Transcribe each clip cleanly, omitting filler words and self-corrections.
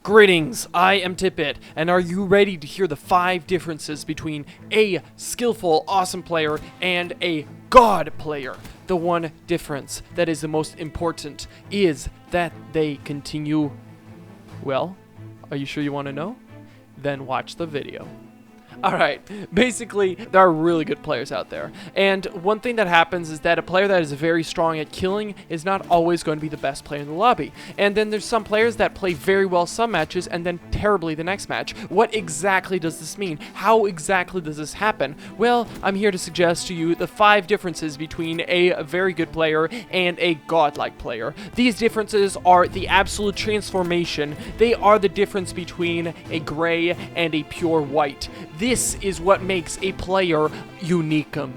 Greetings, I am TiPit, and are you ready to hear the 5 differences between a skillful, awesome player and a god player? The one difference that is the most important is that they continue. Well, are you sure you want to know? Then watch the video. Alright, basically, there are really good players out there. And one thing that happens is that a player that is very strong at killing is not always going to be the best player in the lobby. And then there's some players that play very well some matches and then terribly the next match. What exactly does this mean? How exactly does this happen? Well, I'm here to suggest to you the 5 differences between a very good player and a godlike player. These differences are the absolute transformation. They are the difference between a gray and a pure white. This is what makes a player uniqueum.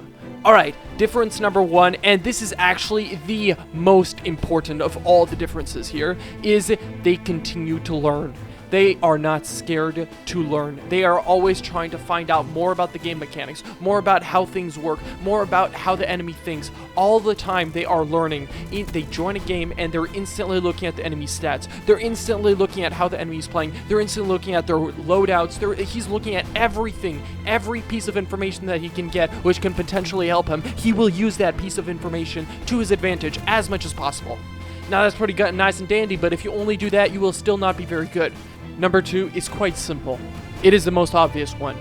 Alright, difference number 1, and this is actually the most important of all the differences here, is they continue to learn. They are not scared to learn. They are always trying to find out more about the game mechanics, more about how things work, more about how the enemy thinks. All the time they are learning. They join a game and they're instantly looking at the enemy stats. They're instantly looking at how the enemy is playing. They're instantly looking at their loadouts. He's looking at everything, every piece of information that he can get, which can potentially help him. He will use that piece of information to his advantage as much as possible. Now that's pretty nice and dandy, but if you only do that, you will still not be very good. Number 2 is quite simple. It is the most obvious one.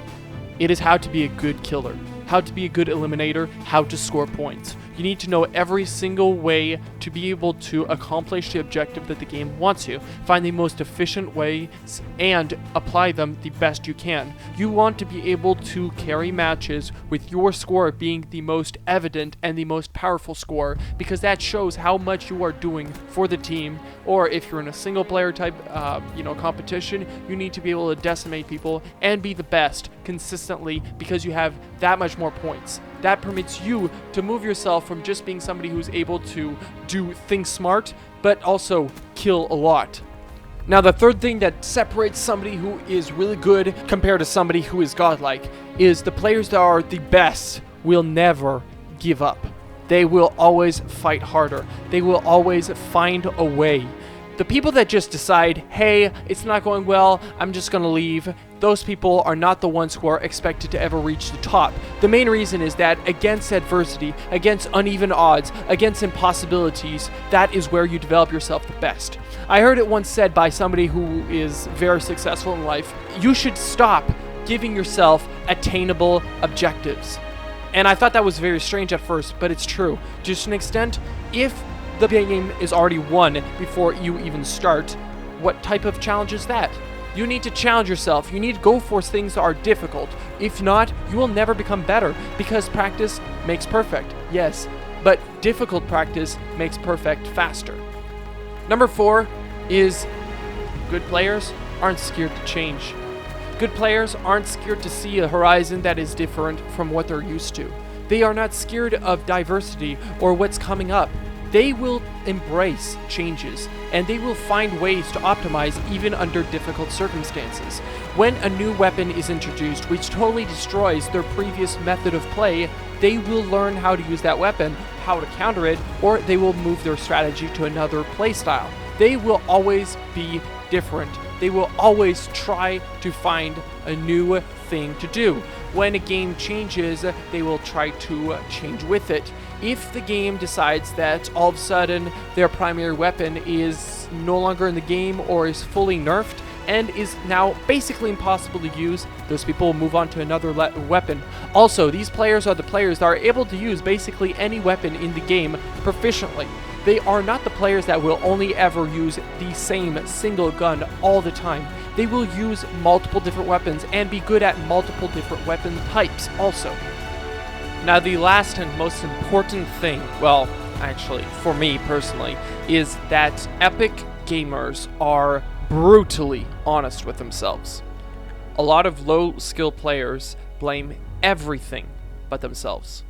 It is how to be a good killer, how to be a good eliminator, how to score points. You need to know every single way to be able to accomplish the objective that the game wants you. Find the most efficient ways and apply them the best you can. You want to be able to carry matches with your score being the most evident and the most powerful score, because that shows how much you are doing for the team. Or if you're in a single player type competition, you need to be able to decimate people and be the best consistently, because you have that much more points. That permits you to move yourself from just being somebody who's able to do things smart, but also kill a lot. Now, the third thing that separates somebody who is really good compared to somebody who is godlike is the players that are the best will never give up. They will always fight harder. They will always find a way. The people that just decide, hey, it's not going well, I'm just gonna leave, those people are not the ones who are expected to ever reach the top. The main reason is that against adversity, against uneven odds, against impossibilities, that is where you develop yourself the best. I heard it once said by somebody who is very successful in life, you should stop giving yourself attainable objectives. And I thought that was very strange at first, but it's true. To an extent, if the game is already won before you even start, what type of challenge is that? You need to challenge yourself. You need to go for things that are difficult. If not, you will never become better, because practice makes perfect. Yes, but difficult practice makes perfect faster. Number 4 is good players aren't scared to change. Good players aren't scared to see a horizon that is different from what they're used to. They are not scared of diversity or what's coming up. They will embrace changes, and they will find ways to optimize even under difficult circumstances. When a new weapon is introduced which totally destroys their previous method of play, they will learn how to use that weapon, how to counter it, or they will move their strategy to another playstyle. They will always be different. They will always try to find a new thing to do. When a game changes, they will try to change with it. If the game decides that all of a sudden their primary weapon is no longer in the game or is fully nerfed and is now basically impossible to use, those people will move on to another weapon. Also, these players are the players that are able to use basically any weapon in the game proficiently. They are not the players that will only ever use the same single gun all the time. They will use multiple different weapons and be good at multiple different weapon types also. Now, the last and most important thing, well, actually, for me personally, is that epic gamers are brutally honest with themselves. A lot of low-skill players blame everything but themselves.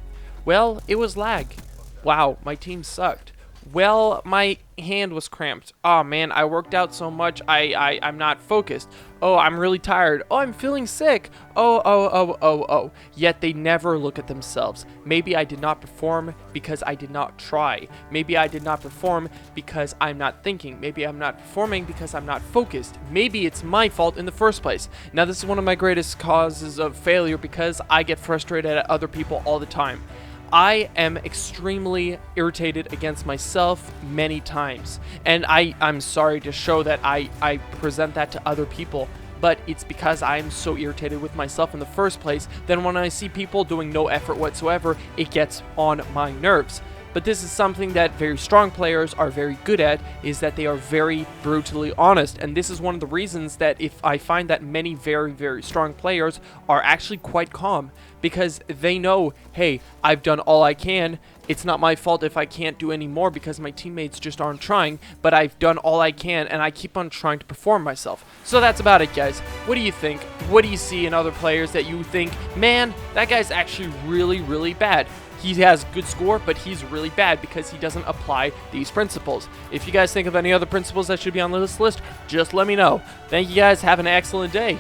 Well, it was lag. Wow, my team sucked. Well, my hand was cramped. Oh man, I worked out so much, I'm not focused. Oh, I'm really tired. Oh, I'm feeling sick. Oh. Yet they never look at themselves. Maybe I did not perform because I did not try. Maybe I did not perform because I'm not thinking. Maybe I'm not performing because I'm not focused. Maybe it's my fault in the first place. Now, this is one of my greatest causes of failure because I get frustrated at other people all the time. I am extremely irritated against myself many times, and I'm sorry to show that I present that to other people, but it's because I'm so irritated with myself in the first place. Then when I see people doing no effort whatsoever, it gets on my nerves. But this is something that very strong players are very good at, is that they are very brutally honest. And this is one of the reasons that if I find that many very strong players are actually quite calm, because they know, hey, I've done all I can. It's not my fault if I can't do any more because my teammates just aren't trying, but I've done all I can and I keep on trying to perform myself. So that's about it, guys. What do you think? What do you see in other players that you think, man, that guy's actually really bad? He has good score, but he's really bad because he doesn't apply these principles. If you guys think of any other principles that should be on this list, just let me know. Thank you guys. Have an excellent day.